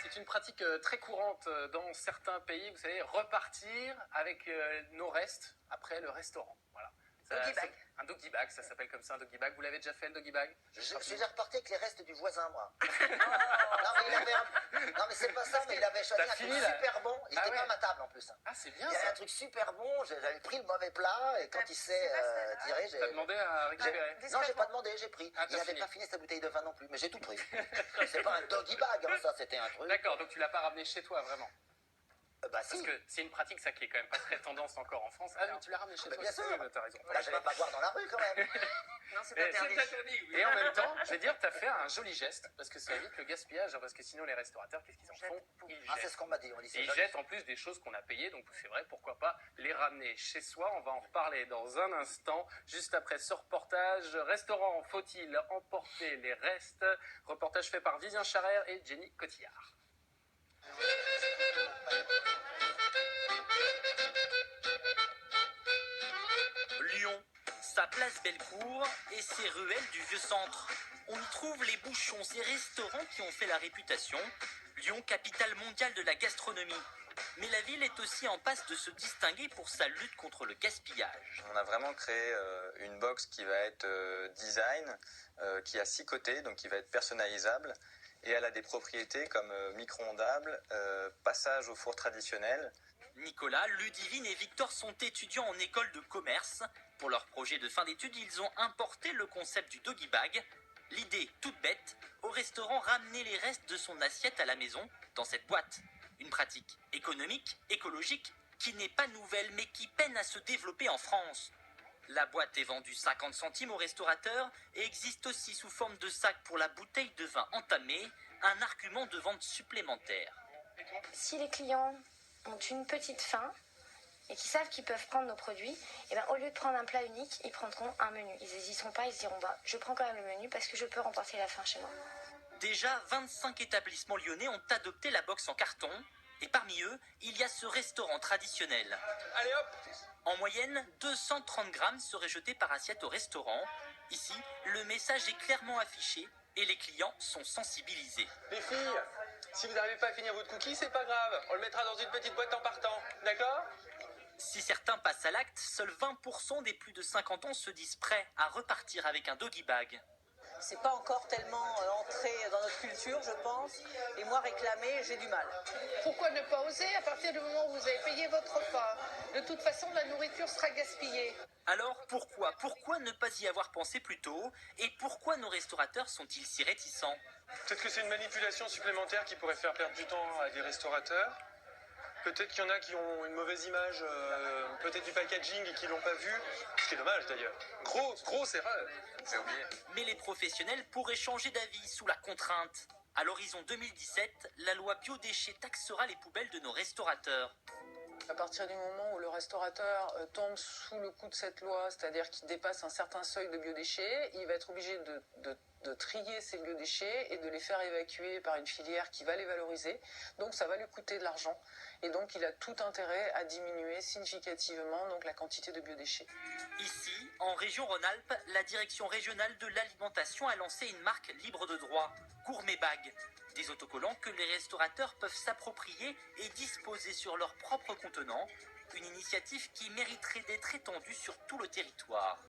C'est une pratique très courante dans certains pays, vous savez, repartir avec nos restes après le restaurant. Voilà. Doggy bag. Un doggy bag, ça s'appelle comme ça, un doggy bag. Vous l'avez déjà fait, le doggy bag? Je suis déjà reparti avec les restes du voisin, moi. Non, mais c'est pas ça, mais il avait choisi un truc super bon. Il était pas à ma table en plus. Ah, c'est bien ça. Il y avait ça. un truc super bon, j'avais pris le mauvais plat et quand il s'est tiré, j'ai... T'as demandé à récupérer? Non, j'ai pas demandé, j'ai pris. Ah, il n'avait pas fini sa bouteille de vin non plus, mais j'ai tout pris. C'est pas un doggy bag, hein, ça, c'était un truc. D'accord, donc tu l'as pas ramené chez toi, vraiment? Bah si. Parce que c'est une pratique, ça, qui est quand même pas très tendance encore en France. Ah, mais tu l'as ramené chez toi? Bien sûr. T'as raison. Bah, j'allais pas boire dans la rue quand même. Non, c'est pas interdit. Oui. Et en même temps, je vais dire, tu as fait un joli geste, parce que ça évite le gaspillage, parce que sinon les restaurateurs, qu'est-ce qu'ils en font? Ils jettent. Ah, c'est ce qu'on m'a dit. On dit Et ils jettent en plus des choses qu'on a payées, donc c'est vrai, pourquoi pas les ramener chez soi. On va en reparler dans un instant, juste après ce reportage. Restaurant, faut-il emporter les restes? Reportage fait par Vivien Charrère et Jenny Cotillard. Lyon, sa place Bellecour et ses ruelles du Vieux-Centre. On y trouve les bouchons et restaurants qui ont fait la réputation. Lyon, capitale mondiale de la gastronomie. Mais la ville est aussi en passe de se distinguer pour sa lutte contre le gaspillage. On a vraiment créé une box qui va être design, qui a 6 côtés, donc qui va être personnalisable. Et elle a des propriétés comme micro-ondable, passage au four traditionnel. Nicolas, Ludivine et Victor sont étudiants en école de commerce. Pour leur projet de fin d'études, ils ont importé le concept du doggy bag. L'idée, toute bête, au restaurant ramener les restes de son assiette à la maison dans cette boîte. Une pratique économique, écologique, qui n'est pas nouvelle mais qui peine à se développer en France. La boîte est vendue 50 centimes aux restaurateurs et existe aussi sous forme de sac pour la bouteille de vin entamée, un argument de vente supplémentaire. Si les clients ont une petite faim et qui savent qu'ils peuvent prendre nos produits, et ben, au lieu de prendre un plat unique, ils prendront un menu. Ils n'hésiteront pas, ils se diront je prends quand même le menu parce que je peux remporter la faim chez moi. Déjà, 25 établissements lyonnais ont adopté la box en carton et parmi eux, il y a ce restaurant traditionnel. Allez hop! En moyenne, 230 grammes seraient jetés par assiette au restaurant. Ici, le message est clairement affiché et les clients sont sensibilisés. Les filles, si vous n'arrivez pas à finir votre cookie, c'est pas grave. On le mettra dans une petite boîte en partant. D'accord? Si certains passent à l'acte, seuls 20% des plus de 50 ans se disent prêts à repartir avec un doggy bag. C'est pas encore tellement entré dans notre culture, je pense. Et moi, réclamer, j'ai du mal. Pourquoi ne pas oser à partir du moment où vous avez payé votre repas? De toute façon, la nourriture sera gaspillée. Alors pourquoi ne pas y avoir pensé plus tôt? Et pourquoi nos restaurateurs sont-ils si réticents? Peut-être que c'est une manipulation supplémentaire qui pourrait faire perdre du temps à des restaurateurs. Peut-être qu'il y en a qui ont une mauvaise image, peut-être du packaging et qui l'ont pas vu. Ce qui est dommage d'ailleurs. Grosse erreur. J'ai oublié. Mais les professionnels pourraient changer d'avis sous la contrainte. À l'horizon 2017, la loi biodéchets taxera les poubelles de nos restaurateurs. À partir du moment où le restaurateur tombe sous le coup de cette loi, c'est-à-dire qu'il dépasse un certain seuil de biodéchets, il va être obligé de trier ces biodéchets et de les faire évacuer par une filière qui va les valoriser. Donc ça va lui coûter de l'argent. Et donc il a tout intérêt à diminuer significativement donc, la quantité de biodéchets. Ici, en région Rhône-Alpes, la direction régionale de l'alimentation a lancé une marque libre de droit, Gourmet Bag. Des autocollants que les restaurateurs peuvent s'approprier et disposer sur leur propre contenant. Une initiative qui mériterait d'être étendue sur tout le territoire.